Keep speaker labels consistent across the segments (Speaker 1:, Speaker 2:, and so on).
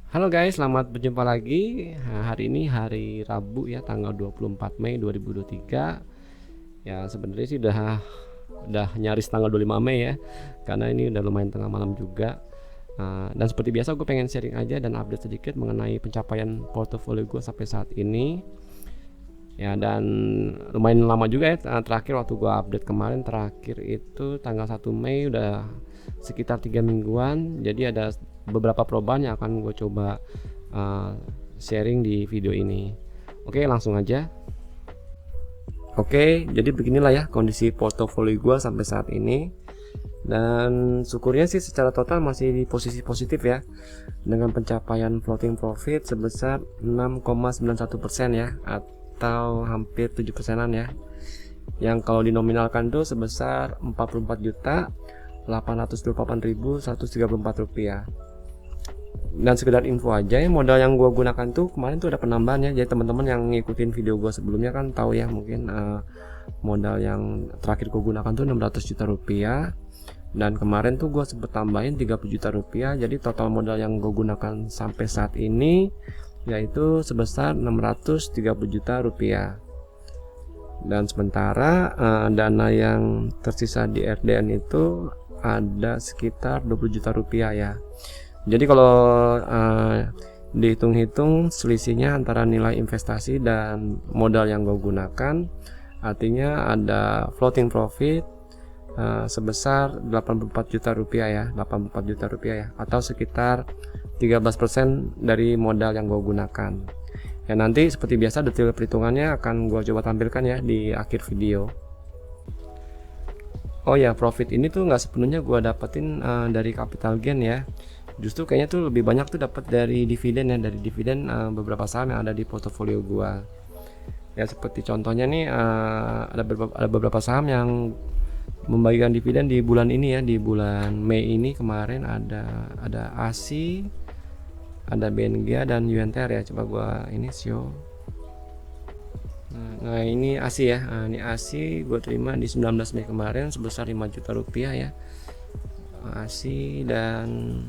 Speaker 1: Halo guys, selamat berjumpa lagi. Hari ini hari Rabu ya, tanggal 24 Mei 2023. Ya, sebenarnya sih udah nyaris tanggal 25 Mei ya. Karena ini udah lumayan tengah malam juga. Dan seperti biasa gue pengen sharing aja dan update sedikit mengenai pencapaian portofolio gue sampai saat ini. Ya, dan lumayan lama juga ya, terakhir waktu gue update kemarin terakhir itu tanggal 1 Mei, udah sekitar 3 mingguan. Jadi ada beberapa perubahan yang akan gue coba uh, sharing di video ini. Oke, langsung aja. Oke, jadi beginilah ya kondisi portofolio gue sampai saat ini. Dan syukurnya sih secara total masih di posisi positif ya, dengan pencapaian floating profit sebesar 6,91% ya, atau hampir 7%-an ya. Yang kalau dinominalkan tuh sebesar 44.828.134 rupiah. Dan sekedar info aja ya, modal yang gue gunakan tuh kemarin tuh ada penambahan ya. Jadi teman-teman yang ngikutin video gue sebelumnya kan tahu ya, mungkin modal yang terakhir gue gunakan tuh 600 juta rupiah. Dan kemarin tuh gue sempet tambahin 30 juta rupiah. Jadi total modal yang gue gunakan sampai saat ini yaitu sebesar 630 juta rupiah. Dan sementara dana yang tersisa di RDN itu ada sekitar 20 juta rupiah ya. Jadi kalau dihitung-hitung selisihnya antara nilai investasi dan modal yang gue gunakan, artinya ada floating profit sebesar 84 juta rupiah ya, 84 juta rupiah ya, atau sekitar 13% dari modal yang gue gunakan. Ya, nanti seperti biasa detail perhitungannya akan gue coba tampilkan ya di akhir video. Oh ya, profit ini tuh nggak sepenuhnya gue dapetin dari capital gain ya. Justru kayaknya tuh lebih banyak tuh dapat dari dividen ya, dari dividen beberapa saham yang ada di portofolio gue. Ya, seperti contohnya nih ada beberapa saham yang membagikan dividen di bulan ini ya, di bulan Mei ini kemarin ada ASI, ada BNG dan UNTR ya. Coba gua ini show. Nah, ini ASI ya. Ini ASI gue terima di 19 Mei kemarin sebesar 5 juta rupiah ya. ASI, dan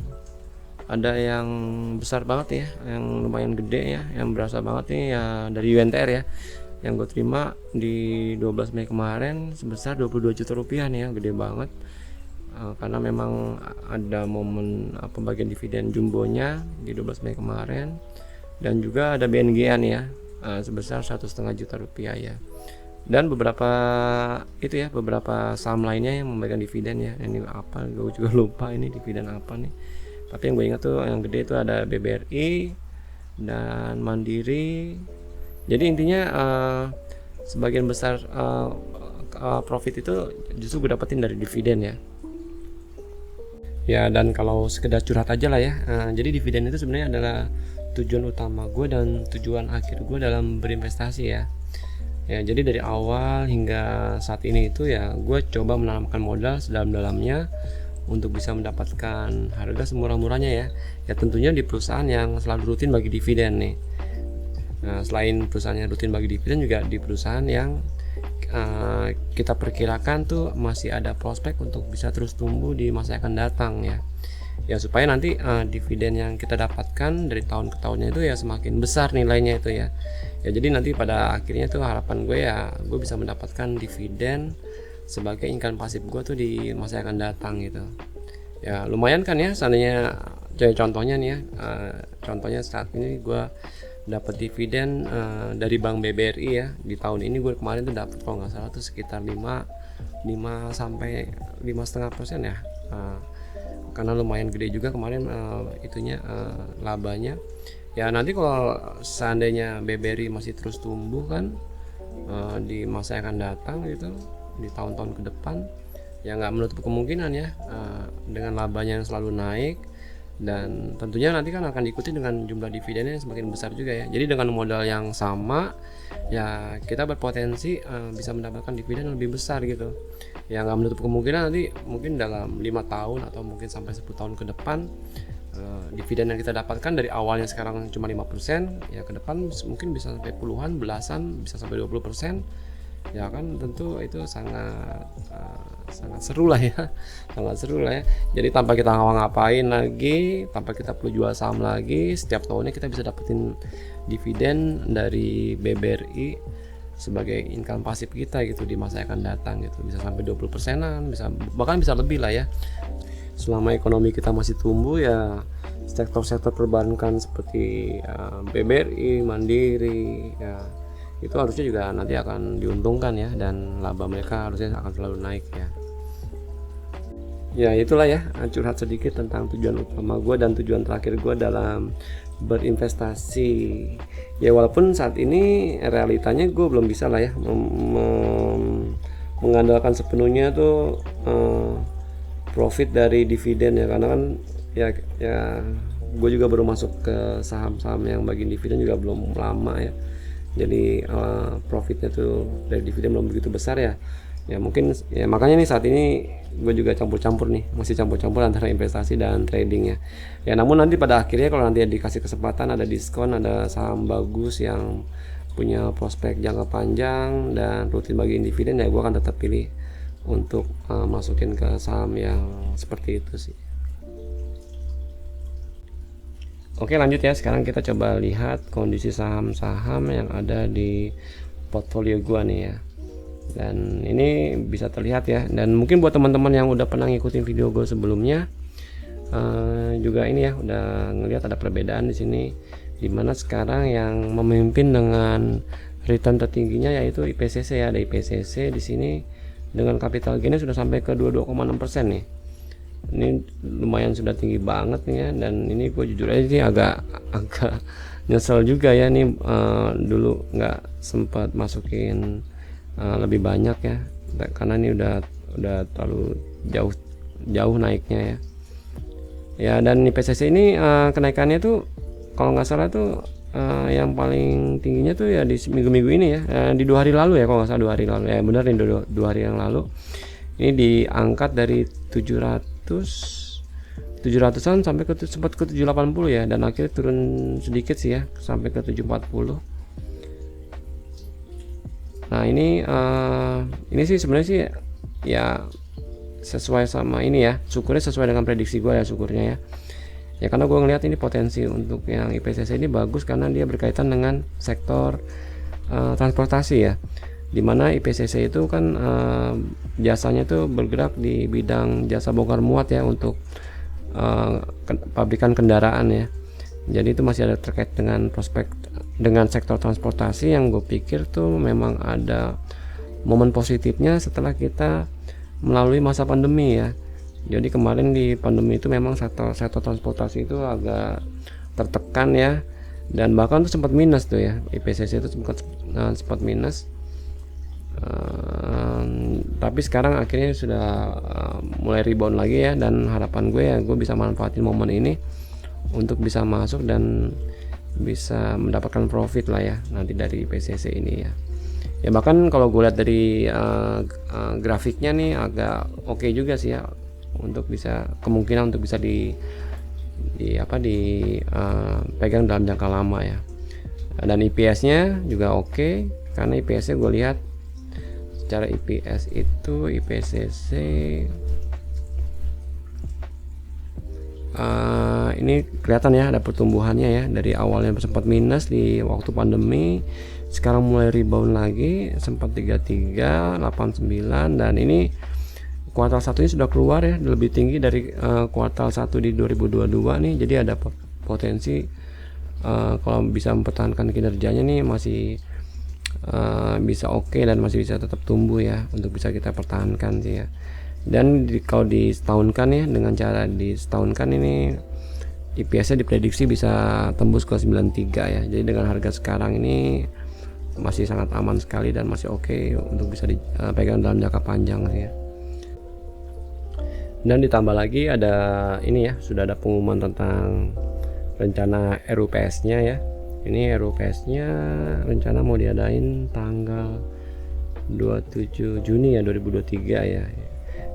Speaker 1: ada yang besar banget ya, yang lumayan gede ya, yang berasa banget nih ya, dari UNTR ya, yang gue terima di 12 Mei kemarin sebesar 22 juta rupiah nih ya, gede banget. Karena memang ada momen pembagian dividen jumbonya di 12 Mei kemarin. Dan juga ada BNG-an ya, sebesar 1,5 juta rupiah ya. Dan beberapa itu ya, beberapa saham lainnya yang membagikan dividen ya. Ini apa, gue juga lupa ini dividen apa nih. Tapi yang gue ingat tuh yang gede itu ada BBRI dan Mandiri. Jadi intinya sebagian besar profit itu justru gue dapetin dari dividen ya. Ya, dan kalau sekedar curhat aja lah ya. Jadi dividen itu sebenarnya adalah tujuan utama gue dan tujuan akhir gue dalam berinvestasi ya. Ya, jadi dari awal hingga saat ini itu ya gue coba menanamkan modal sedalam-dalamnya untuk bisa mendapatkan harga semurah-murahnya ya. Ya tentunya di perusahaan yang selalu rutin bagi dividen nih. Nah, selain perusahaannya rutin bagi dividen, juga di perusahaan yang kita perkirakan tuh masih ada prospek untuk bisa terus tumbuh di masa yang akan datang ya. Ya, supaya nanti dividen yang kita dapatkan dari tahun ke tahunnya itu ya semakin besar nilainya itu ya. Ya, jadi nanti pada akhirnya tuh harapan gue ya gue bisa mendapatkan dividen sebagai income pasif gue tuh di masa yang akan datang gitu. Ya lumayan kan ya, seandainya contohnya nih ya, contohnya saat ini gue dapat dividen dari Bank BBRI ya. Di tahun ini gue kemarin tuh dapat kalau nggak salah tuh sekitar 5 sampai 5,5% ya. Karena lumayan gede juga kemarin itunya labanya. Ya nanti kalau seandainya BBRI masih terus tumbuh kan di masa yang akan datang gitu, di tahun-tahun ke depan, ya nggak menutup kemungkinan ya dengan labanya yang selalu naik. Dan tentunya nanti kan akan diikuti dengan jumlah dividennya yang semakin besar juga ya. Jadi dengan modal yang sama ya kita berpotensi bisa mendapatkan dividen yang lebih besar gitu. Ya nggak menutup kemungkinan nanti mungkin dalam 5 tahun atau mungkin sampai 10 tahun ke depan dividen yang kita dapatkan dari awalnya sekarang cuma 5%, ya ke depan mungkin bisa sampai puluhan, belasan, bisa sampai 20%. ya kan tentu itu sangat seru lah ya sangat seru lah ya. Jadi tanpa kita ngapain lagi, tanpa kita perlu jual saham lagi, setiap tahunnya kita bisa dapetin dividen dari BBRI sebagai income pasif kita gitu di masa yang akan datang gitu, bisa sampai 20%-an, bisa bahkan bisa lebih lah ya. Selama ekonomi kita masih tumbuh ya, sektor-sektor perbankan seperti BBRI, Mandiri ya, itu harusnya juga nanti akan diuntungkan ya, dan laba mereka harusnya akan selalu naik ya. Ya itulah ya, curhat sedikit tentang tujuan utama gue dan tujuan terakhir gue dalam berinvestasi. Ya walaupun saat ini realitanya gue belum bisa lah ya mengandalkan sepenuhnya tuh profit dari dividen ya, karena kan ya gue juga baru masuk ke saham-saham yang bagian dividen juga belum lama ya. Jadi profitnya tuh dari dividen belum begitu besar ya. Ya mungkin ya makanya nih saat ini gue juga campur-campur nih, masih campur-campur antara investasi dan trading ya. Ya namun nanti pada akhirnya kalau nanti dikasih kesempatan, ada diskon, ada saham bagus yang punya prospek jangka panjang dan rutin bagian dividen, ya gue akan tetap pilih untuk masukin ke saham yang seperti itu sih. Oke lanjut ya, sekarang kita coba lihat kondisi saham-saham yang ada di portfolio gue nih ya. Dan ini bisa terlihat ya, dan mungkin buat teman-teman yang udah pernah ngikutin video gue sebelumnya juga ini ya udah ngelihat ada perbedaan di sini, dimana sekarang yang memimpin dengan return tertingginya yaitu IPCC ya. Ada IPCC di sini dengan capital gainnya sudah sampai ke 22,6% nih. Ini lumayan sudah tinggi banget nih ya, dan ini gue jujur aja sih agak nyesel juga ya nih, dulu nggak sempat masukin lebih banyak ya, karena ini udah terlalu jauh naiknya ya. Ya dan IPCC ini kenaikannya tuh kalau nggak salah tuh yang paling tingginya tuh ya di minggu-minggu ini ya, di 2 hari lalu ya, kalau nggak salah 2 hari lalu ya, benar nih 2 hari yang lalu ini diangkat dari 700-an sampai sempat ke 780 ya, dan akhirnya turun sedikit sih ya sampai ke 740. Nah ini sih sebenarnya sih ya sesuai sama ini ya, syukurnya sesuai dengan prediksi gue ya, syukurnya ya. Ya karena gue ngelihat ini potensi untuk yang IPCC ini bagus karena dia berkaitan dengan sektor transportasi ya, dimana IPCC itu kan jasanya tuh bergerak di bidang jasa bongkar muat ya untuk pabrikan kendaraan ya. Jadi itu masih ada terkait dengan prospek dengan sektor transportasi yang gue pikir tuh memang ada momen positifnya setelah kita melalui masa pandemi ya. Jadi kemarin di pandemi itu memang sektor transportasi itu agak tertekan ya, dan bahkan tuh sempat minus tuh ya, IPCC itu sempat minus. Tapi sekarang akhirnya sudah mulai rebound lagi ya, dan harapan gue ya gue bisa manfaatin momen ini untuk bisa masuk dan bisa mendapatkan profit lah ya nanti dari PCC ini ya. Ya bahkan kalau gue lihat dari grafiknya nih agak oke juga sih ya, untuk bisa kemungkinan untuk bisa pegang dalam jangka lama ya. Dan IPS-nya juga oke, karena IPS-nya gue lihat secara IPS itu IPCC ini kelihatan ya ada pertumbuhannya ya, dari awalnya sempat minus di waktu pandemi, sekarang mulai rebound lagi, sempat 33, 89, dan ini kuartal 1 ini sudah keluar ya, lebih tinggi dari kuartal 1 di 2022 nih. Jadi ada potensi kalau bisa mempertahankan kinerjanya nih masih bisa oke, dan masih bisa tetap tumbuh ya, untuk bisa kita pertahankan sih ya. Dan kalau disetahunkan ya, dengan cara disetahunkan ini IPS-nya diprediksi bisa tembus ke 93 ya. Jadi dengan harga sekarang ini masih sangat aman sekali dan masih oke untuk bisa dipegang dalam jangka panjang ya. Dan ditambah lagi ada ini ya, sudah ada pengumuman tentang rencana RUPS-nya ya. Ini RUPS-nya rencana mau diadain tanggal 27 Juni ya 2023 ya.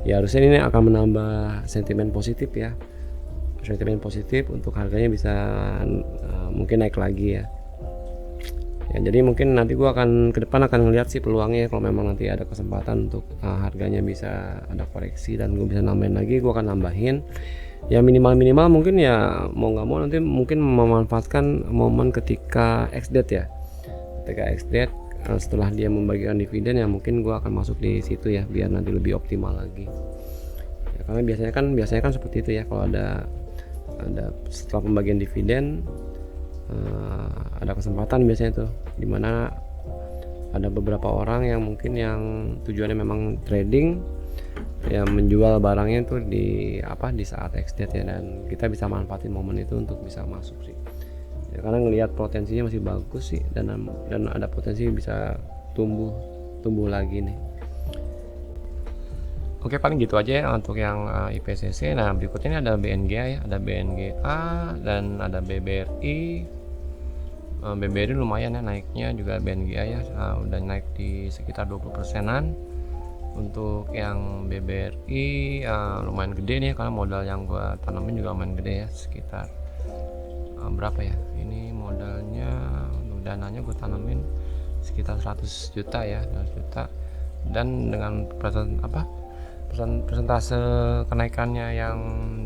Speaker 1: Ya harusnya ini akan menambah sentimen positif ya, sentimen positif untuk harganya bisa mungkin naik lagi ya. Ya, jadi mungkin nanti gua akan ke depan akan ngeliat sih peluangnya, kalau memang nanti ada kesempatan untuk harganya bisa ada koreksi dan gue bisa nambahin lagi, gua akan nambahin. Ya minimal mungkin ya mau nggak mau nanti mungkin memanfaatkan momen ketika ex-date ya. Ketika ex-date setelah dia membagikan dividen ya mungkin gua akan masuk di situ ya, biar nanti lebih optimal lagi. Ya, karena biasanya kan seperti itu ya, kalau ada setelah pembagian dividen ada kesempatan biasanya tuh, dimana ada beberapa orang yang mungkin yang tujuannya memang trading ya, menjual barangnya tuh di saat ex-date ya, dan kita bisa manfaatin momen itu untuk bisa masuk sih ya, karena ngelihat potensinya masih bagus sih, dan ada potensi bisa tumbuh lagi nih. Oke, paling gitu aja ya untuk yang IPCC. Nah, berikutnya ada BNGA ya, ada BNGA dan ada BBRI. BBRI lumayan ya naiknya, juga BNGA ya udah naik di sekitar 20%-an. Untuk yang BBRI lumayan gede nih, karena modal yang gua tanamin juga lumayan gede ya, sekitar berapa ya, ini modalnya untuk dananya gue tanamin sekitar 100 juta ya, 100 juta, dan dengan persentase kenaikannya yang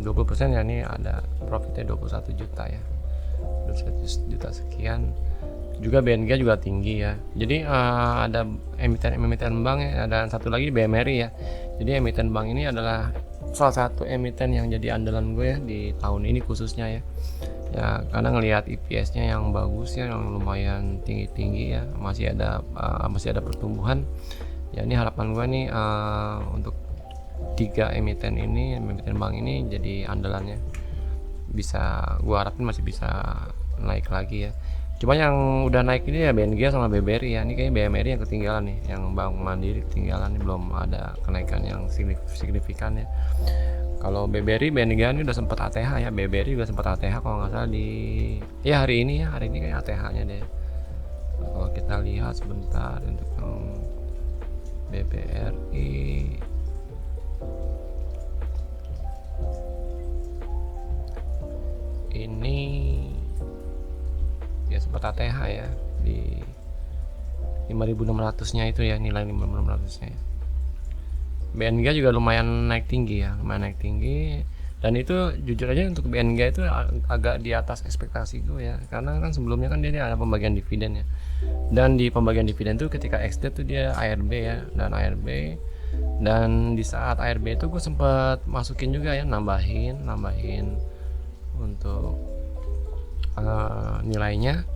Speaker 1: 20% ya, ini ada profitnya 21 juta ya, 21 juta sekian. Juga BNG juga tinggi ya, jadi ada emiten bank ya, ada satu lagi BMRI ya. Jadi emiten bank ini adalah salah satu emiten yang jadi andalan gue ya di tahun ini khususnya ya, karena ngelihat EPS-nya yang bagus ya, yang lumayan tinggi ya, masih ada pertumbuhan ya. Ini harapan gue nih untuk 3 emiten bank ini jadi andalannya, bisa gue harapin masih bisa naik lagi ya. Cuma yang udah naik ini ya BNG sama BBRI ya. Ini kayaknya BMRI yang ketinggalan nih, yang Bank Mandiri ketinggalan nih, belum ada kenaikan yang signifikan ya. Kalau BBRI, BNG ini udah sempat ATH ya, BBRI juga sempat ATH kalau nggak salah hari ini kayak ATH-nya deh. Kalau kita lihat sebentar untuk BBRI, ini ya sempat ATH ya di 5.600 nya itu ya, nilai 5.600 nya ya. BNG juga lumayan naik tinggi ya, dan itu jujur aja untuk BNG itu agak di atas ekspektasi gue ya, karena kan sebelumnya kan dia ada pembagian dividen ya, dan di pembagian dividen tuh ketika ex-date tuh dia ARB ya, dan di saat ARB itu gue sempat masukin juga ya, nambahin untuk nilainya.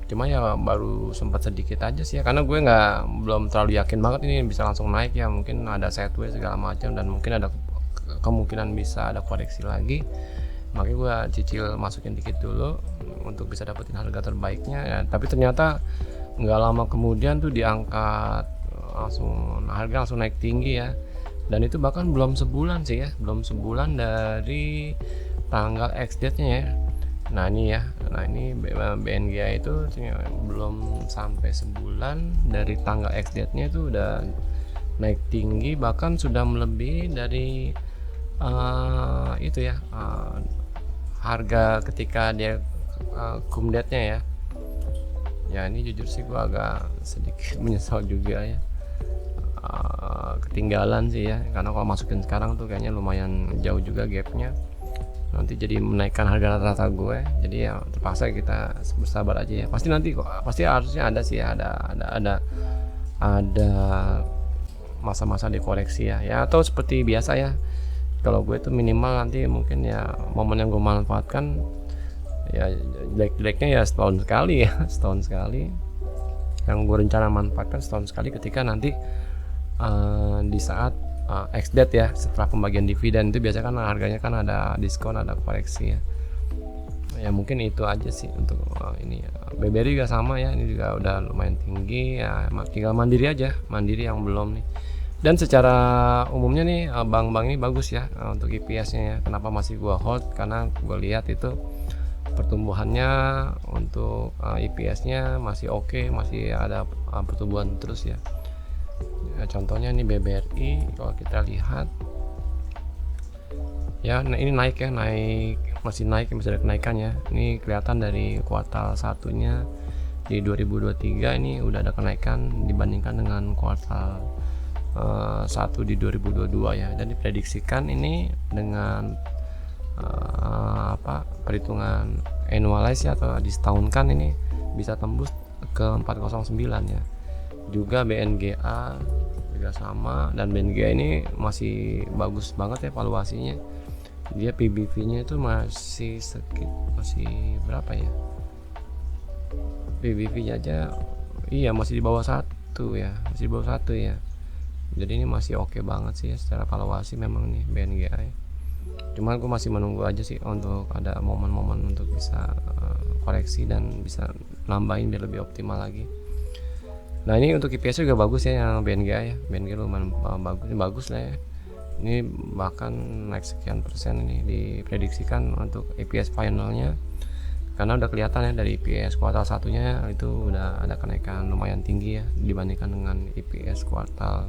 Speaker 1: Cuma ya baru sempat sedikit aja sih ya, karena gue belum terlalu yakin banget ini bisa langsung naik ya, mungkin ada sideways segala macam, dan mungkin ada kemungkinan bisa ada koreksi lagi. Makanya gue cicil masukin dikit dulu untuk bisa dapetin harga terbaiknya ya. Tapi ternyata nggak lama kemudian tuh diangkat, harga langsung naik tinggi ya, dan itu bahkan belum sebulan sih ya, dari tanggal ex-date-nya ya. Nah ini BNGA itu belum sampai sebulan dari tanggal ex-date-nya itu udah naik tinggi, bahkan sudah melebihi dari harga ketika dia cum date-nya ya. Ya ini jujur sih gua agak sedikit menyesal juga ya, ketinggalan sih ya, karena kalau masukin sekarang tuh kayaknya lumayan jauh juga gapnya, nanti jadi menaikkan harga rata-rata gue. Jadi ya terpaksa kita bersabar aja ya, pasti harusnya ada sih ya, ada masa-masa dikoreksi ya, atau seperti biasa ya, kalau gue tuh minimal nanti mungkin ya momen yang gue manfaatkan ya, jelek-jeleknya ya setahun sekali yang gue rencana manfaatkan setahun sekali, ketika nanti di saat ex-date ya, setelah pembagian dividen itu biasanya kan harganya kan ada diskon, ada koreksi ya. Mungkin itu aja sih untuk ini ya. BBRI juga sama ya, ini juga udah lumayan tinggi ya, tinggal Mandiri yang belum nih. Dan secara umumnya nih bank-bank ini bagus ya untuk EPS-nya ya. Kenapa masih gua hold? Karena gua lihat itu pertumbuhannya untuk EPS-nya masih oke, masih ada pertumbuhan terus ya. Contohnya ini BBRI, kalau kita lihat ya, ini masih naik, masih ada kenaikan ya. Ini kelihatan dari kuartal 1-nya di 2023 ini udah ada kenaikan dibandingkan dengan kuartal 1 di 2022 ya, dan diprediksikan ini dengan perhitungan annualize ya, atau disetahunkan ini bisa tembus ke 409 ya. Juga BNGA juga sama, dan BNGA ini masih bagus banget ya valuasinya. Dia PBV-nya itu masih berapa ya? PBV-nya aja iya masih di bawah 1 ya, masih di bawah 1 ya. Jadi ini masih oke banget sih ya secara valuasi memang nih BNGA ya. Cuman gue masih menunggu aja sih untuk ada momen-momen untuk bisa koreksi dan bisa nambahin biar lebih optimal lagi. Nah ini untuk EPS juga bagus ya yang BNGA ya. BNGA lumayan bagus lah ya. Ini bahkan naik sekian persen ini diprediksikan untuk EPS finalnya, karena udah kelihatan ya dari EPS kuartal satunya itu udah ada kenaikan lumayan tinggi ya dibandingkan dengan EPS kuartal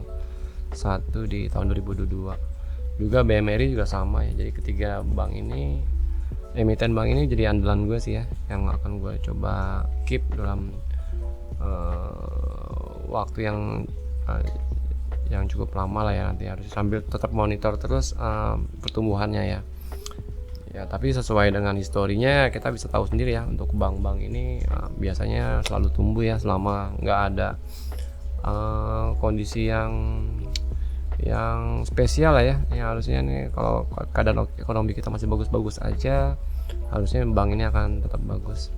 Speaker 1: 1 di tahun 2022. Juga BMRI juga sama ya. Jadi ketiga bank ini, emiten bank ini jadi andalan gue sih ya, yang akan gue coba keep dalam waktu yang cukup lama lah ya. Nanti harus sambil tetap monitor terus pertumbuhannya ya. Ya tapi sesuai dengan historinya kita bisa tahu sendiri ya, untuk bank-bank ini biasanya selalu tumbuh ya selama nggak ada kondisi yang spesial lah ya. Yang harusnya nih kalau keadaan ekonomi kita masih bagus-bagus aja, harusnya bank ini akan tetap bagus.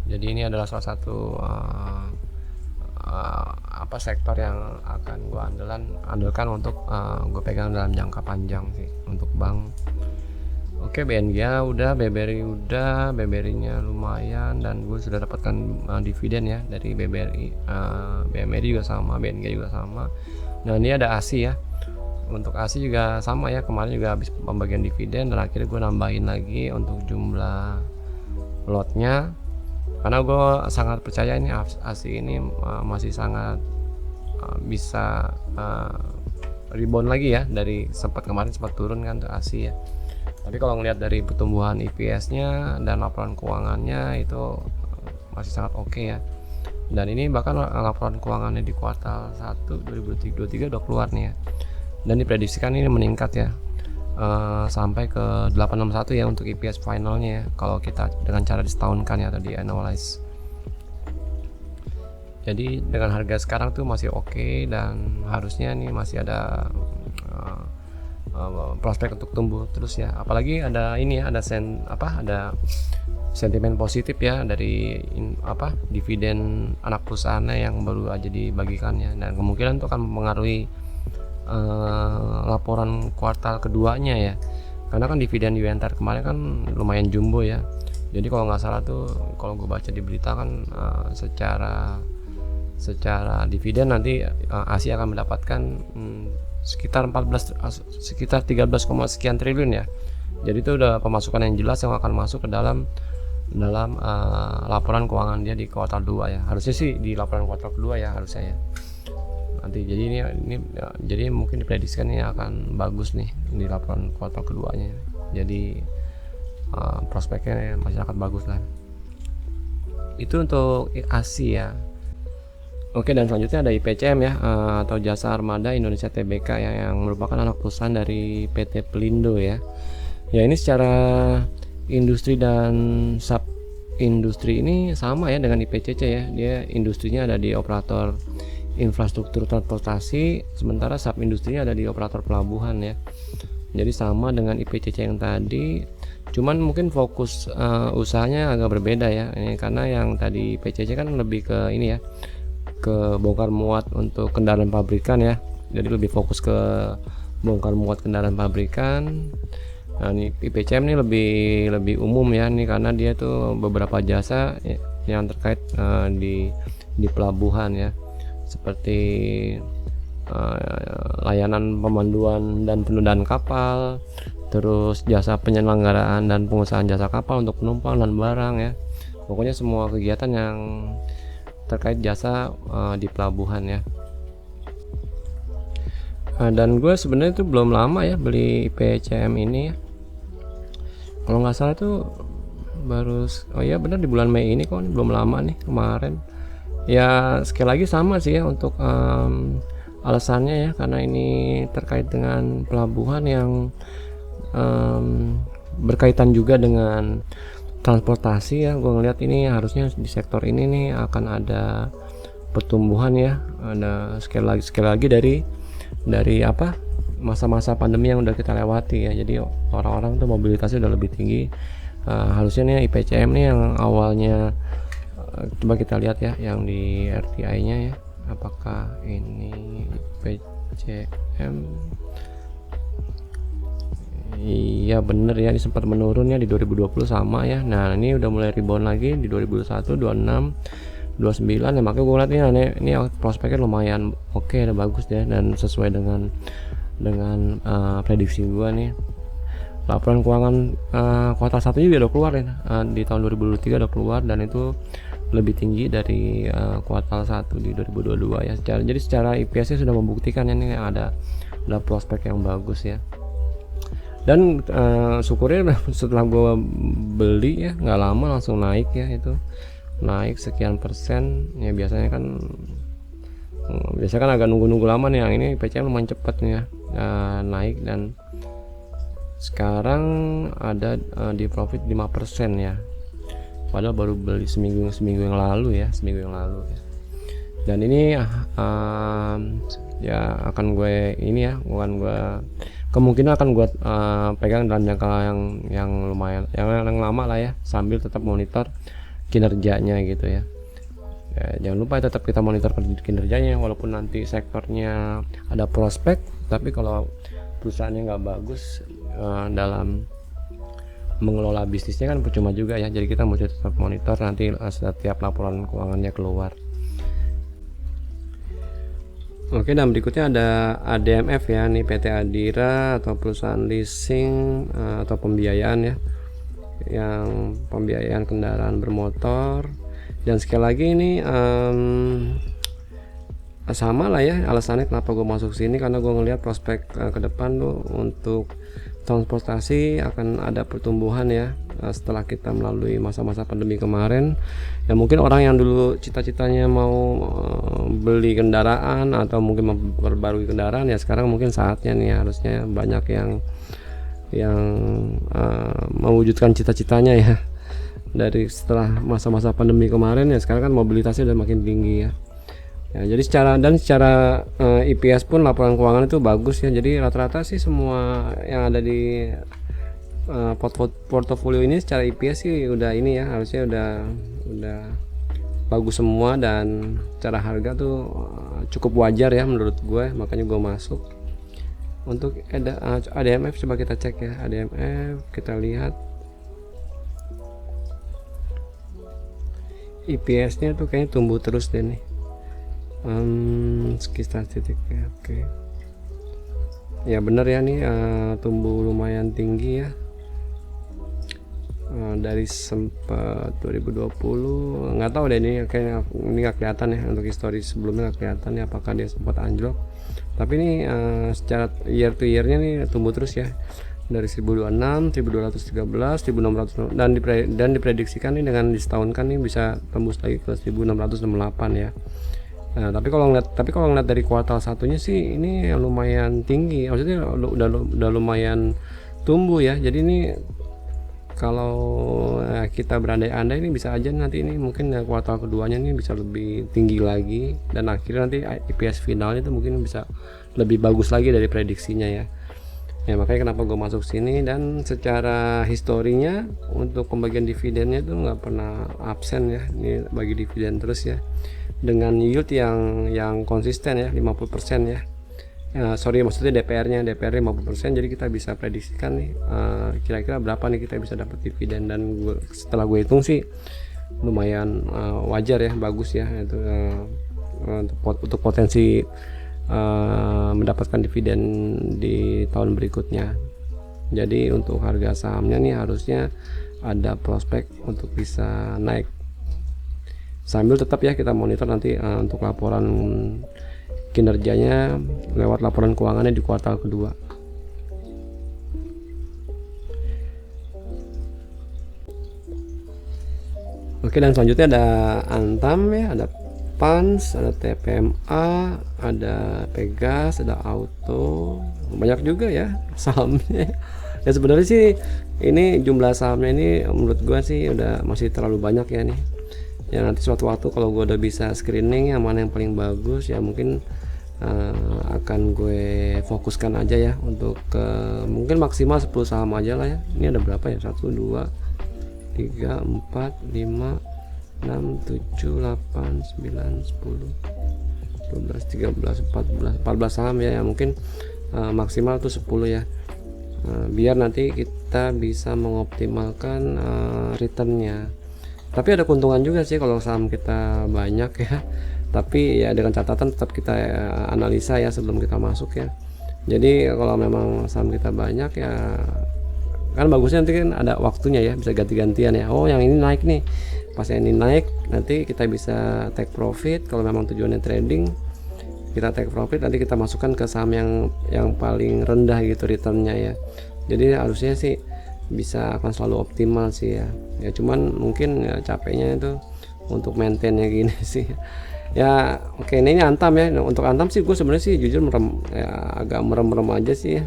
Speaker 1: Jadi ini adalah salah satu sektor yang akan gue andalkan untuk gue pegang dalam jangka panjang sih untuk bank. Oke, BNGA udah, BBRI-nya lumayan, dan gue sudah dapatkan dividen ya dari BBRI. BMRI juga sama, BNGA juga sama. Nah ini ada ASI ya. Untuk ASI juga sama ya, kemarin juga habis pembagian dividen dan akhirnya gue nambahin lagi untuk jumlah lotnya, karena gue sangat percaya ini ASI ini masih sangat bisa rebound lagi ya, dari kemarin sempat turun kan tuh ASI ya. Tapi kalau ngelihat dari pertumbuhan EPS-nya dan laporan keuangannya itu masih sangat oke ya. Dan ini bahkan laporan keuangannya di kuartal 1 2023 udah keluar nih ya. Dan diprediksikan ini meningkat ya sampai ke 861 ya untuk EPS finalnya ya, kalau kita dengan cara disetahunkan ya atau di annualize. Jadi dengan harga sekarang tuh masih oke, dan harusnya nih masih ada prospek untuk tumbuh terus ya. Apalagi ada ini ya, ada sentimen positif ya dari dividen anak perusahaannya yang baru aja dibagikannya, dan kemungkinan itu akan mempengaruhi laporan kuartal keduanya ya, karena kan dividen Yuantar kemarin kan lumayan jumbo ya. Jadi kalau nggak salah tuh, kalau gue baca di berita kan secara dividen nanti Asia akan mendapatkan sekitar 13, sekian triliun ya. Jadi itu udah pemasukan yang jelas yang akan masuk ke dalam laporan keuangan dia di kuartal 2 ya. Harusnya sih di laporan kuartal kedua ya harusnya ya. Nanti jadi ini jadi mungkin diprediksikan ini akan bagus nih di laporan kuartal keduanya. Jadi prospeknya masyarakat bagus lah. Itu untuk ASI ya. Oke, dan selanjutnya ada IPCM ya, atau Jasa Armada Indonesia Tbk ya, yang merupakan anak perusahaan dari PT Pelindo ya. Ya ini secara industri dan sub industri ini sama ya dengan IPCC ya. Dia industrinya ada di operator infrastruktur transportasi, sementara sub industrinya ada di operator pelabuhan ya. Jadi sama dengan IPCC yang tadi, cuman mungkin fokus usahanya agak berbeda ya. Ini karena yang tadi IPCC kan lebih ke ini ya, ke bongkar muat untuk kendaraan pabrikan ya. Jadi lebih fokus ke bongkar muat kendaraan pabrikan. Nah, ini IPCM ini lebih umum ya nih, karena dia tuh beberapa jasa yang terkait di pelabuhan ya, seperti layanan pemanduan dan penundaan kapal, terus jasa penyelenggaraan dan pengusahaan jasa kapal untuk penumpang dan barang ya. Pokoknya semua kegiatan yang terkait jasa di pelabuhan ya. Dan gue sebenarnya itu belum lama ya beli IPCM ini ya. Kalau nggak salah tuh oh ya benar di bulan Mei ini kok, ini belum lama nih, kemarin. Ya sekali lagi sama sih ya untuk alasannya ya, karena ini terkait dengan pelabuhan yang berkaitan juga dengan transportasi ya. Gue ngeliat ini harusnya di sektor ini nih akan ada pertumbuhan ya, ada sekali lagi dari apa, masa-masa pandemi yang udah kita lewati ya. Jadi orang-orang tuh mobilitasnya udah lebih tinggi. Harusnya nih IPCM nih yang awalnya coba kita lihat ya yang di RTI-nya ya, apakah ini IPCM. Iya bener ya, ini sempat menurun ya di 2020 sama ya. Nah ini udah mulai rebound lagi di 2021, 26, 29 ya. Makanya gue lihat ini prospeknya lumayan oke, udah bagus ya, dan sesuai dengan prediksi gue nih. Laporan keuangan kuartal 1 juga udah keluar ya, di tahun 2023 udah keluar, dan itu lebih tinggi dari kuartal 1 di 2022 ya. Jadi secara IPS sudah membuktikan ya, ini ada prospek yang bagus ya. Dan syukurnya setelah gue beli ya nggak lama langsung naik ya, itu naik sekian persen ya. Biasanya kan agak nunggu lama nih, yang ini IPCM lumayan cepet nih ya, naik, dan sekarang ada di profit 5% ya, padahal baru beli seminggu yang lalu ya. Dan ini ya akan gue ini ya, kemungkinan akan gue pegang dalam jangka yang lumayan, yang lama lah ya, sambil tetap monitor kinerjanya gitu ya. Jangan lupa tetap kita monitor kinerjanya, walaupun nanti sektornya ada prospek, tapi kalau perusahaannya nggak bagus dalam mengelola bisnisnya kan percuma juga ya. Jadi kita mesti tetap monitor nanti setiap laporan keuangannya keluar. Oke, dan berikutnya ada ADMF ya, nih PT Adira atau perusahaan leasing atau pembiayaan ya, yang pembiayaan kendaraan bermotor. Dan sekali lagi ini sama lah ya alasannya kenapa gue masuk sini, karena gue ngelihat prospek ke depan tuh untuk transportasi akan ada pertumbuhan ya, setelah kita melalui masa-masa pandemi kemarin. Ya mungkin orang yang dulu cita-citanya mau beli kendaraan atau mungkin memperbarui kendaraan ya, sekarang mungkin saatnya nih, harusnya banyak yang mewujudkan cita-citanya ya, dari setelah masa-masa pandemi kemarin ya. Sekarang kan mobilitasnya udah makin tinggi ya. Jadi secara IPS pun laporan keuangan itu bagus ya. Jadi rata-rata sih semua yang ada di portofolio ini secara IPS sih udah ini ya, harusnya udah bagus semua, dan cara harga tuh cukup wajar ya menurut gue, makanya gue masuk. Untuk ADMF coba kita cek ya, ADMF kita lihat IPS-nya tuh kayaknya tumbuh terus deh nih. Sekitar titiknya oke. Ya bener ya nih, tumbuh lumayan tinggi ya, dari sempat 2020 nggak tahu deh, ini kayaknya ini nggak kelihatan ya, untuk histori sebelumnya nggak kelihatan ya apakah dia sempat anjlok. Tapi ini secara year to year nya nih tumbuh terus ya, dari 1026, 1213, 1600, dan diprediksikan nih dengan disetahunkan nih bisa tembus lagi ke 1668 ya. Nah, tapi kalau ngeliat dari kuartal satunya sih ini lumayan tinggi, maksudnya udah lumayan tumbuh ya. Jadi ini kalau kita berandai-andai ini bisa aja nanti ini mungkin kuartal keduanya ini bisa lebih tinggi lagi, dan akhirnya nanti IPS finalnya itu mungkin bisa lebih bagus lagi dari prediksinya ya. Ya makanya kenapa gue masuk sini. Dan secara historinya untuk pembagian dividennya itu nggak pernah absen ya, ini bagi dividen terus ya, dengan yield yang konsisten ya, 50% ya. Maksudnya DPR-nya 50%, jadi kita bisa prediksikan nih kira-kira berapa nih kita bisa dapat dividen. Dan setelah gue hitung sih lumayan wajar ya, bagus ya itu untuk potensi mendapatkan dividen di tahun berikutnya. Jadi untuk harga sahamnya nih harusnya ada prospek untuk bisa naik, sambil tetap ya kita monitor nanti untuk laporan kinerjanya lewat laporan keuangannya di kuartal kedua. Oke, dan selanjutnya ada Antam ya, ada Pans, ada TPMA, ada Pegas, ada Auto, banyak juga ya sahamnya. Ya sebenarnya sih ini jumlah sahamnya ini menurut gua sih udah masih terlalu banyak ya nih. Ya nanti suatu waktu kalau gua udah bisa screening yang mana yang paling bagus ya mungkin akan gue fokuskan aja ya untuk mungkin maksimal 10 saham aja lah ya. Ini ada berapa ya? 1 2 3 4 5 6 7 8 9 10 12 13 14 saham ya, mungkin maksimal tuh 10 ya. Biar nanti kita bisa mengoptimalkan returnnya. Tapi ada keuntungan juga sih kalau saham kita banyak ya, tapi ya dengan catatan tetap kita analisa ya sebelum kita masuk ya. Jadi kalau memang saham kita banyak ya kan bagusnya nanti kan ada waktunya ya, bisa ganti-gantian ya. Oh yang ini naik nih, pas yang ini naik nanti kita bisa take profit. Kalau memang tujuannya trading, kita take profit, nanti kita masukkan ke saham yang paling rendah gitu returnnya ya. Jadi harusnya sih bisa akan selalu optimal sih ya. Ya cuman mungkin ya capeknya itu untuk maintainnya gini sih ya. Oke, ini Antam ya. Nah, untuk Antam sih gue sebenarnya sih jujur ya, agak merem aja sih ya,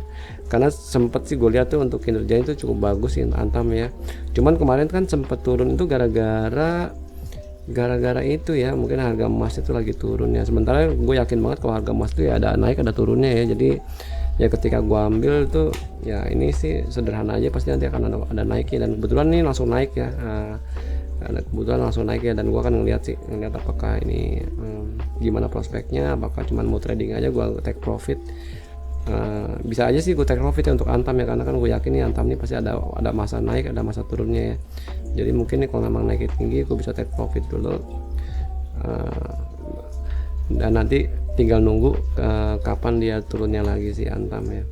Speaker 1: karena sempet sih gue lihat tuh untuk kinerjanya itu cukup bagus sih Antam ya. Cuman kemarin kan sempet turun itu gara-gara itu ya, mungkin harga emas itu lagi turun ya. Sementara gue yakin banget kalau harga emas itu ya ada naik ada turunnya ya. Jadi ya ketika gue ambil tuh ya ini sih sederhana aja, pasti nanti akan ada naiknya, dan kebetulan nih langsung naik ya. Kebetulan langsung naik ya, dan gua akan ngeliat apakah ini gimana prospeknya, apakah cuma mau trading aja gua take profit. Bisa aja sih gua take profit ya untuk Antam ya, karena kan gue yakin nih Antam nih pasti ada masa naik ada masa turunnya ya. Jadi mungkin nih kalau memang naik tinggi gua bisa take profit dulu, dan nanti tinggal nunggu kapan dia turunnya lagi sih Antam ya.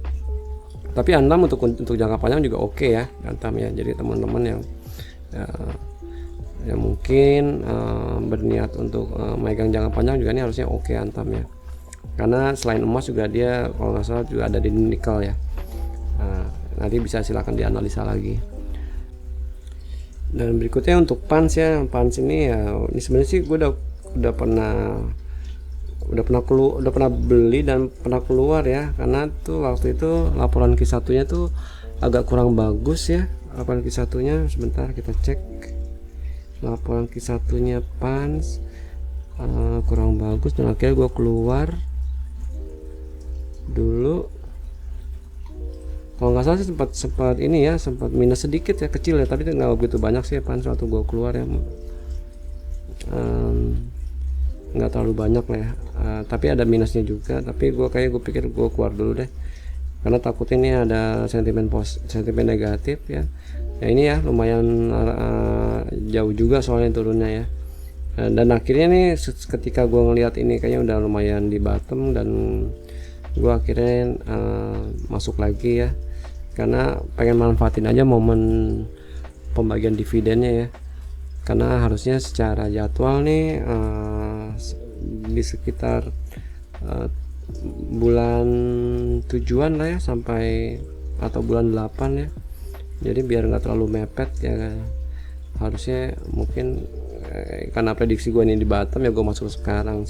Speaker 1: Tapi Antam untuk jangka panjang juga oke ya Antam ya. Jadi teman-teman yang mungkin berniat untuk megang jangka panjang juga ini harusnya oke Antam ya, karena selain emas juga dia kalau nggak salah juga ada di nikel ya. Nanti bisa silakan dianalisa lagi. Dan berikutnya untuk Pans ya. Pans ini ya, ini sebenarnya sih gue udah pernah beli dan pernah keluar ya, karena tuh waktu itu laporan Q1 nya tuh agak kurang bagus ya. Laporan Q1 nya sebentar kita cek. Laporan Q1 nya Pans kurang bagus, dan akhirnya gue keluar dulu. Kalau nggak salah sih sempat ini ya, sempat minus sedikit ya, kecil ya, tapi nggak begitu banyak sih Pans waktu gue keluar ya. Nggak terlalu banyak lah ya, tapi ada minusnya juga. Tapi gue pikir gue keluar dulu deh, karena takutnya ini ada sentimen negatif ya. Ya ini ya lumayan jauh juga soalnya turunnya ya. Dan akhirnya nih ketika gue ngelihat ini kayaknya udah lumayan di bottom, dan gue akhirnya masuk lagi ya, karena pengen manfaatin aja momen pembagian dividennya ya. Karena harusnya secara jadwal nih di sekitar bulan tujuan lah ya, sampai atau bulan 8 ya. Jadi biar nggak terlalu mepet ya, harusnya mungkin karena prediksi gue ini di bottom ya, gue masuk sekarang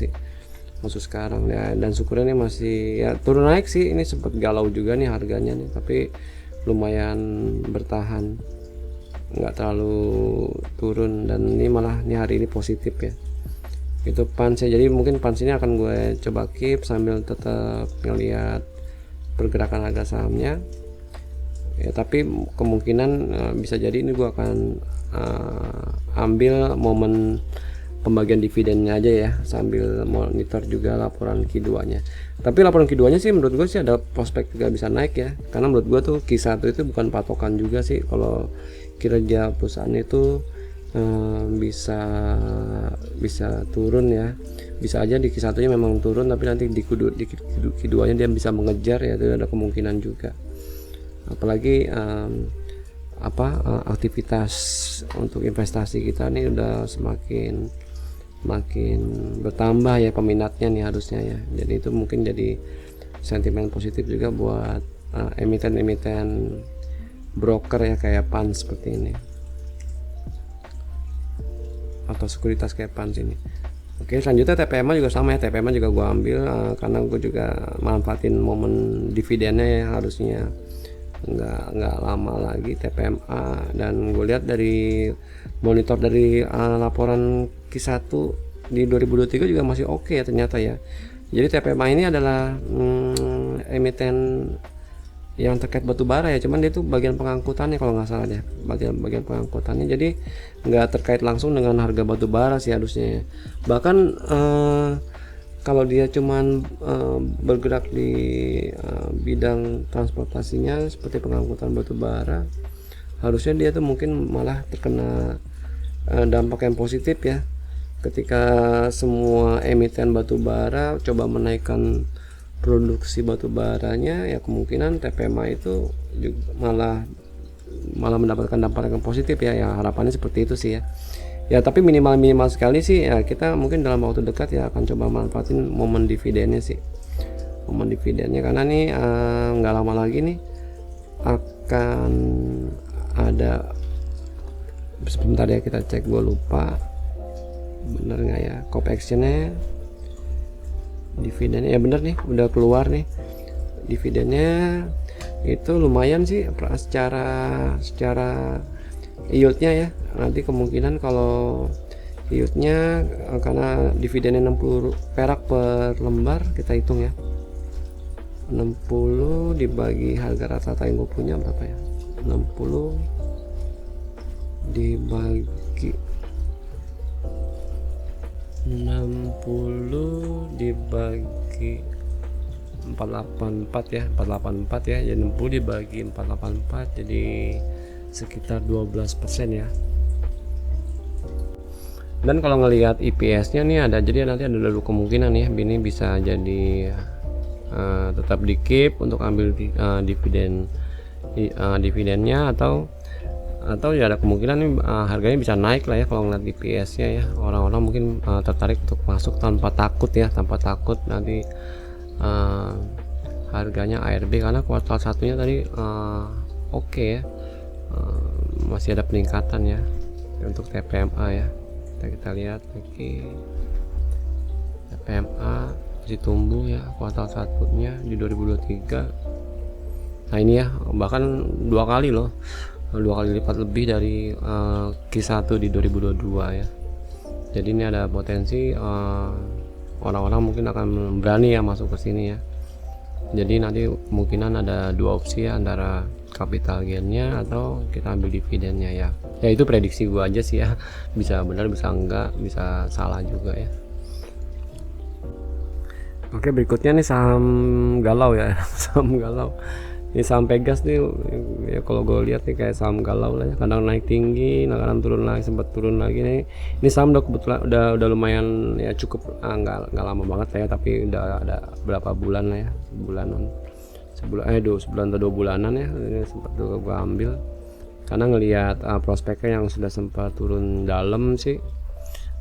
Speaker 1: ya. Dan syukurnya ini masih ya turun naik sih. Ini sempat galau juga nih harganya nih, tapi lumayan bertahan, nggak terlalu turun, dan ini malah nih hari ini positif ya. Itu Pans ya. Jadi mungkin Pans ini akan gue coba keep sambil tetap ngelihat pergerakan harga sahamnya ya. Tapi kemungkinan bisa jadi ini gue akan ambil momen pembagian dividennya aja ya, sambil monitor juga laporan Q2 nya. Tapi laporan Q2 nya sih menurut gue sih ada prospek juga bisa naik ya, karena menurut gue tuh Q1 itu bukan patokan juga sih. Kalau kinerja perusahaan itu bisa turun ya, bisa aja di Q1 nya memang turun, tapi nanti di Q2 nya dia bisa mengejar ya, itu ada kemungkinan juga. Apalagi aktivitas untuk investasi kita nih udah semakin bertambah ya peminatnya nih harusnya ya. Jadi itu mungkin jadi sentimen positif juga buat emiten broker ya, kayak Pans seperti ini. atau sekuritas Kepan sini. Oke, selanjutnya TPMA juga sama ya. TPMA juga gue ambil karena gue juga manfaatin momen dividennya ya, harusnya nggak lama lagi TPMA. Dan gue lihat dari monitor dari laporan Q1 di 2023 juga masih oke ya ternyata ya. Jadi TPMA ini adalah emiten yang terkait batu bara ya, cuman dia tuh bagian pengangkutannya kalau nggak salah deh, bagian pengangkutannya, jadi nggak terkait langsung dengan harga batu bara sih harusnya ya. Bahkan kalau dia cuman bergerak di bidang transportasinya seperti pengangkutan batu bara, harusnya dia tuh mungkin malah terkena dampak yang positif ya, ketika semua emiten batu bara coba menaikkan produksi batu baranya, ya kemungkinan TPMA itu juga malah mendapatkan dampak yang positif ya. Ya harapannya seperti itu sih ya. Ya tapi minimal sekali sih ya, kita mungkin dalam waktu dekat ya akan coba manfaatin momen dividennya sih, momen dividennya, karena nih nggak lama lagi nih akan ada, sebentar ya kita cek, gue lupa bener nggak ya cop actionnya, dividennya ya bener nih, udah keluar nih dividennya. Itu lumayan sih secara yieldnya ya. Nanti kemungkinan kalau yieldnya, karena dividennya 60 perak per lembar, kita hitung ya, 60 dibagi harga rata-rata yang gue punya berapa ya, 60 dibagi 484 ya, 484 ya, jadi 60 dibagi 484 jadi sekitar 12% ya. Dan kalau ngelihat EPS nya nih ada, jadi nanti ada dulu kemungkinan ya ini bisa jadi tetap di keep untuk ambil dividennya, atau ya ada kemungkinan nih harganya bisa naik lah ya kalau ngeliat EPS nya ya. Orang-orang mungkin tertarik untuk masuk tanpa takut nanti harganya ARB, karena kuartal satunya tadi oke ya, masih ada peningkatan ya untuk TPMA ya. Kita lihat lagi TPMA masih tumbuh ya kuartal satunya di 2023. Nah ini ya, bahkan dua kali lipat lebih dari Q1 di 2022 ya. Jadi ini ada potensi orang-orang mungkin akan berani ya masuk ke sini ya. Jadi nanti kemungkinan ada dua opsi ya, antara capital gainnya atau kita ambil dividennya ya. Ya itu prediksi gua aja sih ya, bisa benar bisa enggak, bisa salah juga ya. Oke, berikutnya nih saham galau ya. Saham galau. Ini saham Pegas nih ya, kalau gue lihat nih kayak saham galau lah ya, kadang naik tinggi, kadang turun lagi, sempat turun lagi nih. Ini saham udah kebetulan udah lumayan ya, cukup nggak lama banget lah ya, tapi udah ada berapa bulan lah ya, sebulan atau 2 bulanan ya, ini sempat gue ambil karena ngelihat prospeknya yang sudah sempat turun dalam sih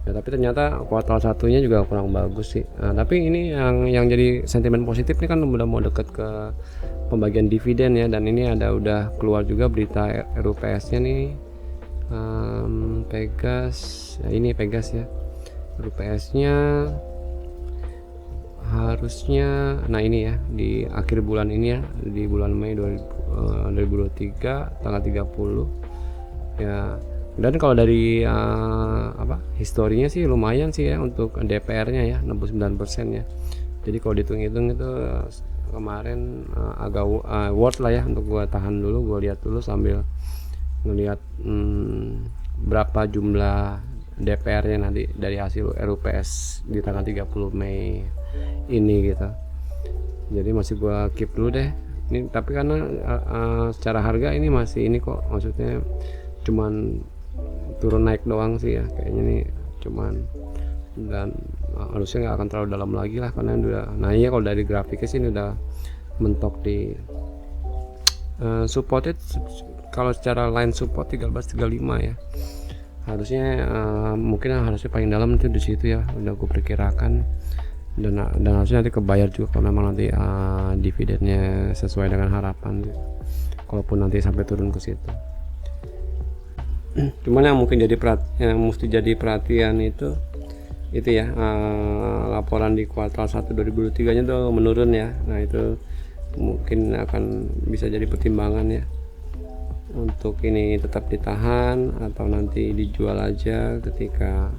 Speaker 1: ya, tapi ternyata kuartal satunya juga kurang bagus sih. Nah, tapi ini yang jadi sentimen positif nih kan udah mau deket ke pembagian dividen ya, dan ini udah keluar juga berita RUPS nya nih. Pegas ya, ini Pegas ya, RUPS nya harusnya ini ya di akhir bulan ini ya, di bulan Mei 2023 tanggal 30 ya. Dan kalau dari historinya sih lumayan sih ya untuk DPR nya ya, 69% ya. Jadi kalau dihitung-hitung itu kemarin agak worth lah ya untuk gua tahan dulu, gua lihat dulu sambil ngelihat berapa jumlah DPR-nya nanti dari hasil RUPS di tanggal 30 Mei ini gitu. Jadi masih gua keep dulu deh. Ini tapi karena secara harga ini masih ini kok, maksudnya cuman turun naik doang sih ya kayaknya nih, cuman, dan harusnya nggak akan terlalu dalam lagi lah karena udah, nah iya kalau dari grafiknya sih ini udah mentok di supported. Kalau secara line support 1335 ya, harusnya mungkin harusnya paling dalam itu di situ ya, udah gue perkirakan, dan harusnya nanti kebayar juga kalau memang nanti dividennya sesuai dengan harapan, kalaupun nanti sampai turun ke situ. Cuman yang mungkin yang mesti jadi perhatian itu ya, laporan di kuartal 1 2023 nya tuh menurun ya. Nah itu mungkin akan bisa jadi pertimbangan ya, untuk ini tetap ditahan atau nanti dijual aja ketika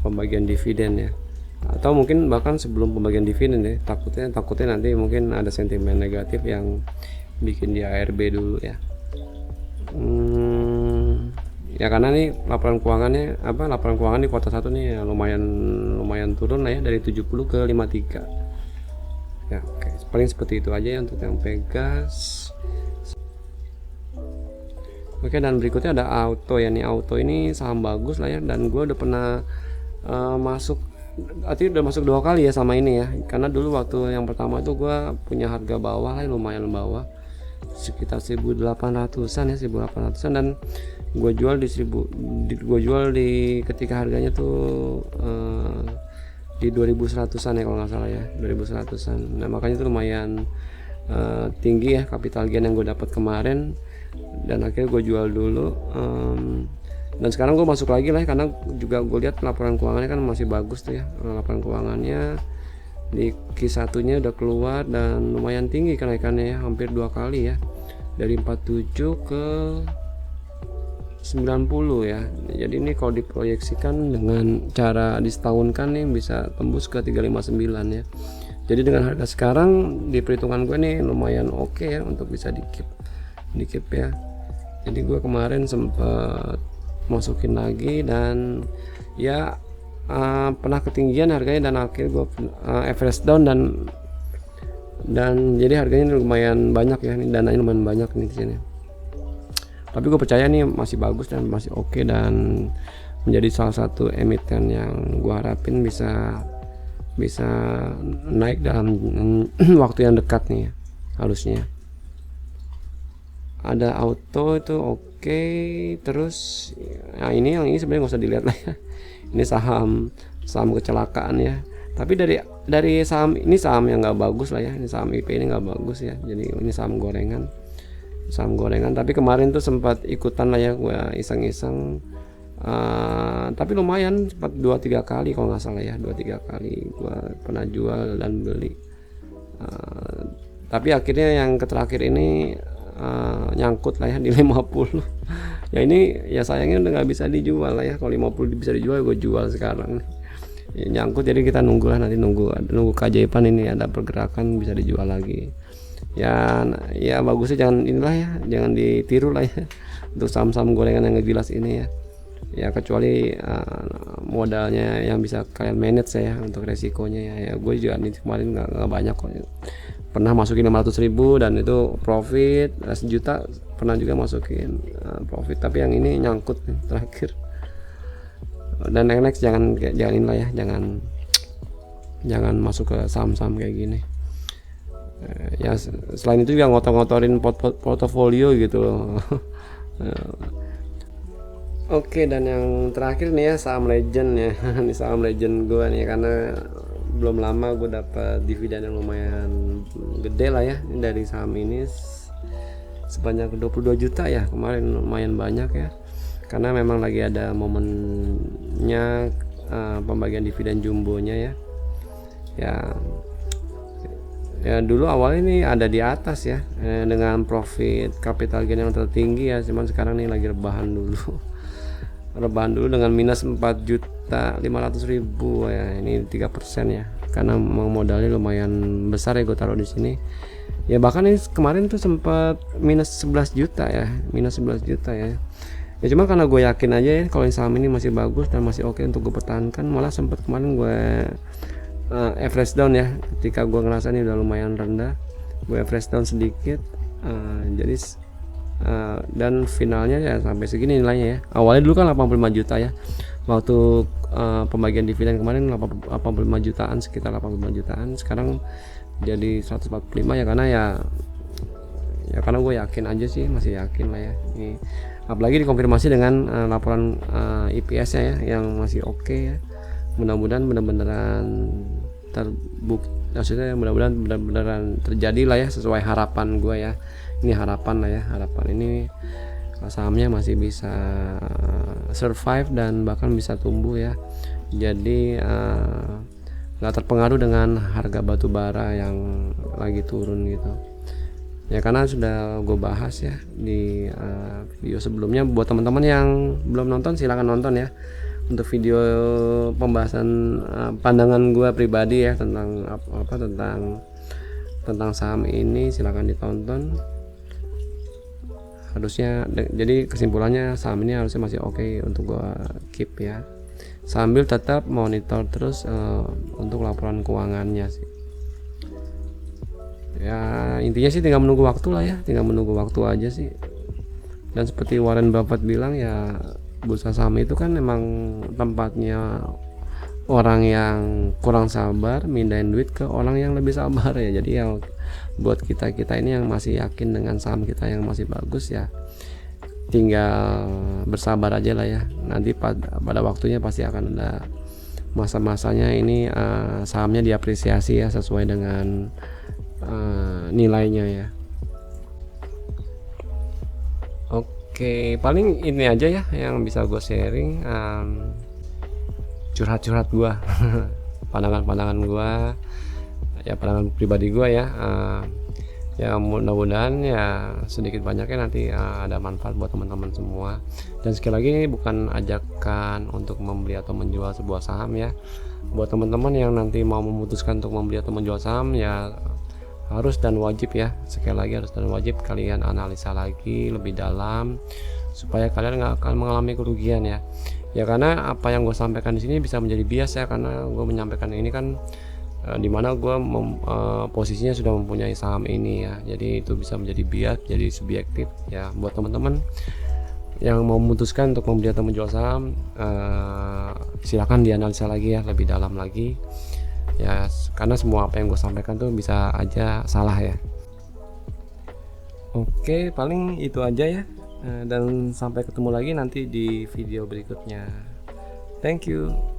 Speaker 1: pembagian dividen ya, atau mungkin bahkan sebelum pembagian dividen ya. Takutnya nanti mungkin ada sentimen negatif yang bikin di ARB dulu ya. Ya karena nih laporan keuangan di kuartal 1 nih ya, lumayan turun lah ya, dari 70 ke 53 ya. Oke, paling seperti itu aja ya untuk yang Pegas. Oke, dan berikutnya ada Auto ya. Nih Auto ini saham bagus lah ya, dan gue udah pernah masuk, artinya udah masuk 2 kali ya sama ini ya. Karena dulu waktu yang pertama itu gue punya harga bawah lah, lumayan bawah, sekitar 1800-an ya, 1800-an, dan gue jual di ketika harganya tuh di 2100-an ya kalau nggak salah ya, 2100-an. Nah makanya itu lumayan tinggi ya capital gain yang gue dapat kemarin, dan akhirnya gue jual dulu. Dan sekarang gue masuk lagi lah ya, karena juga gue lihat laporan keuangannya kan masih bagus tuh ya. Laporan keuangannya di Q1 nya udah keluar dan lumayan tinggi kenaikannya ya, hampir 2 kali ya, dari 47 ke 90 ya. Jadi ini kalau diproyeksikan dengan cara disetahunkan nih bisa tembus ke 359 ya. Jadi dengan harga sekarang di perhitungan gue nih lumayan oke ya untuk bisa di keep ya. Jadi gue kemarin sempat masukin lagi, dan ya pernah ketinggian harganya, dan akhirnya gue average down, dan jadi harganya lumayan banyak ya, ini dananya lumayan banyak nih di sini. Tapi gue percaya nih masih bagus dan masih oke, dan menjadi salah satu emiten yang gue harapin bisa naik dalam waktu yang dekat nih ya, harusnya. Ada Auto itu oke. Terus nah ini sebenarnya nggak usah dilihat lah ya, ini saham kecelakaan ya. Tapi dari saham ini, saham yang nggak bagus lah ya, ini saham IP ini nggak bagus ya, jadi ini saham gorengan. Tapi kemarin tuh sempat ikutan lah ya, gue iseng-iseng, tapi lumayan sempat 2-3 kali kalau nggak salah ya, 2-3 kali gue pernah jual dan beli. Tapi akhirnya yang terakhir ini nyangkut lah ya di 50 ya. Ini ya sayangnya udah nggak bisa dijual lah ya, kalau 50 bisa dijual gue jual sekarang ya, nyangkut. Jadi kita nunggu lah, nanti nunggu keajaiban ini ada pergerakan bisa dijual lagi ya. Bagusnya jangan ditiru lah ya untuk saham-saham gorengan yang jelas ini ya, kecuali modalnya yang bisa kalian manage ya untuk resikonya ya. Gue juga nih kemarin nggak banyak kok, pernah masukin 500.000 dan itu profit 1 juta, pernah juga masukin profit, tapi yang ini nyangkut nih terakhir. Dan next jangan ini lah ya, jangan masuk ke saham-saham kayak gini ya. Selain itu juga ngotor-ngotorin portofolio gitu loh. Oke, dan yang terakhir nih ya saham legend ya. Ini saham legend gue nih, karena belum lama gue dapat dividen yang lumayan gede lah ya. Ini dari saham ini sebanyak 22 juta ya kemarin, lumayan banyak ya, karena memang lagi ada momennya pembagian dividen jumbonya ya. Dulu awalnya ini ada di atas ya, dengan profit capital gain yang tertinggi ya, cuman sekarang nih lagi rebahan dulu dengan minus 4.500.000 ya. Ini 3% ya, karena modalnya lumayan besar ya gue taruh di sini ya. Bahkan ini kemarin tuh sempat minus 11 juta ya, ya cuma karena gue yakin aja ya kalau saham ini masih bagus dan masih oke untuk gue pertahankan. Malah sempat kemarin gue average down ya, ketika gue ngerasa ini udah lumayan rendah, gue average down sedikit, jadi dan finalnya ya sampai segini nilainya ya. Awalnya dulu kan 85 juta ya waktu pembagian dividen kemarin, 85 jutaan, sekitar 85 jutaan. Sekarang jadi 145 ya, karena gue yakin aja sih, masih yakin lah ya ini. Apalagi dikonfirmasi dengan laporan IPS nya ya yang masih oke ya. Mudah-mudahan benar-benaran terbukti, maksudnya mudah-mudahan benar-benaran terjadi lah ya sesuai harapan gue ya. Ini harapan lah ya, harapan ini sahamnya masih bisa survive dan bahkan bisa tumbuh ya. Jadi nggak terpengaruh dengan harga batu bara yang lagi turun gitu ya, karena sudah gue bahas ya di video sebelumnya. Buat teman-teman yang belum nonton silahkan nonton ya, untuk video pembahasan pandangan gue pribadi ya tentang tentang saham ini, silahkan ditonton. Harusnya jadi kesimpulannya saham ini harusnya masih oke untuk gue keep ya, sambil tetap monitor terus untuk laporan keuangannya sih ya. Intinya sih tinggal menunggu waktu lah ya, tinggal menunggu waktu aja sih. Dan seperti Warren Buffett bilang ya, bursa saham itu kan memang tempatnya orang yang kurang sabar mindahin duit ke orang yang lebih sabar ya. Jadi ya buat kita ini yang masih yakin dengan saham kita yang masih bagus ya, tinggal bersabar aja lah ya. Nanti pada waktunya pasti akan ada masa-masanya ini sahamnya diapresiasi ya sesuai dengan nilainya ya. Oke, paling ini aja ya yang bisa gue sharing, curhat-curhat gue pandangan gue ya, pandangan pribadi gue ya. Ya mudah-mudahan ya sedikit banyaknya nanti ada manfaat buat teman-teman semua. Dan sekali lagi ini bukan ajakan untuk membeli atau menjual sebuah saham ya. Buat teman-teman yang nanti mau memutuskan untuk membeli atau menjual saham ya, harus dan wajib ya, sekali lagi harus dan wajib kalian analisa lagi lebih dalam supaya kalian nggak akan mengalami kerugian ya. Ya karena apa yang gue sampaikan di sini bisa menjadi bias ya, karena gue menyampaikan ini kan dimana gue posisinya sudah mempunyai saham ini ya, jadi itu bisa menjadi bias, jadi subjektif ya. Buat teman-teman yang mau memutuskan untuk membeli atau menjual saham, silakan dianalisa lagi ya, lebih dalam lagi ya, karena semua apa yang gue sampaikan tuh bisa aja salah ya. Oke, paling itu aja ya, dan sampai ketemu lagi nanti di video berikutnya. Thank you.